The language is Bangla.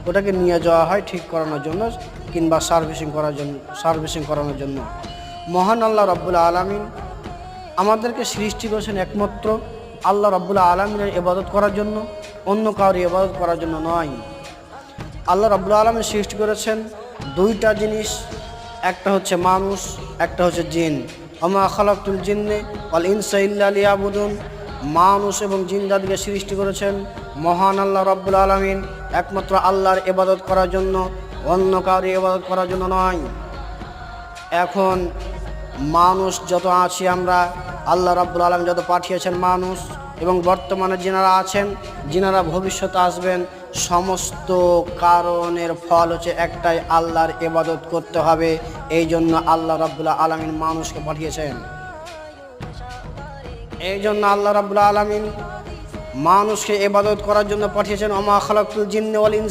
ওটাকে নিয়ে যাওয়া হয় ঠিক করানোর জন্য কিংবা সার্ভিসিং করানোর জন্য। মহান আল্লাহ রাব্বুল আলামিন আমাদেরকে সৃষ্টি করেছেন একমাত্র আল্লাহ রাব্বুল আলামিনের ইবাদত করার জন্য, অন্য কারোর ইবাদত করার জন্য নয়। আল্লাহ রাব্বুল আলামিন সৃষ্টি করেছেন দুইটা জিনিস, একটা হচ্ছে মানুষ, একটা হচ্ছে জিন। ওমা খালাকতুল জিন্নে ওয়াল ইনসা ইল্লা লিয়াবুদুন। মানুষ এবং জিন জাতিকে সৃষ্টি করেছেন মহান আল্লাহ রাব্বুল আলামিন একমাত্র আল্লাহর ইবাদত করার জন্য, অন্য কারোর ইবাদত করার জন্য নয়। এখন মানুষ যত আছি আমরা, আল্লাহ রাব্বুল আলামিন যত পাঠিয়েছেন মানুষ এবং বর্তমানে যিনারা আছেন, যিনারা ভবিষ্যতে আসবেন, সমস্ত কারণের ফল হচ্ছে একটাই, আল্লাহর ইবাদত করতে হবে। এই জন্য আল্লাহ রাব্বুল আলামিন মানুষকে পাঠিয়েছেন। এই জন্য আল্লাহ রাব্বুল আলামিন মানুষকে ইবাদত করার জন্য পাঠিয়েছেন। ওমা খালাকতুল জিন্না ওয়াল ইনসা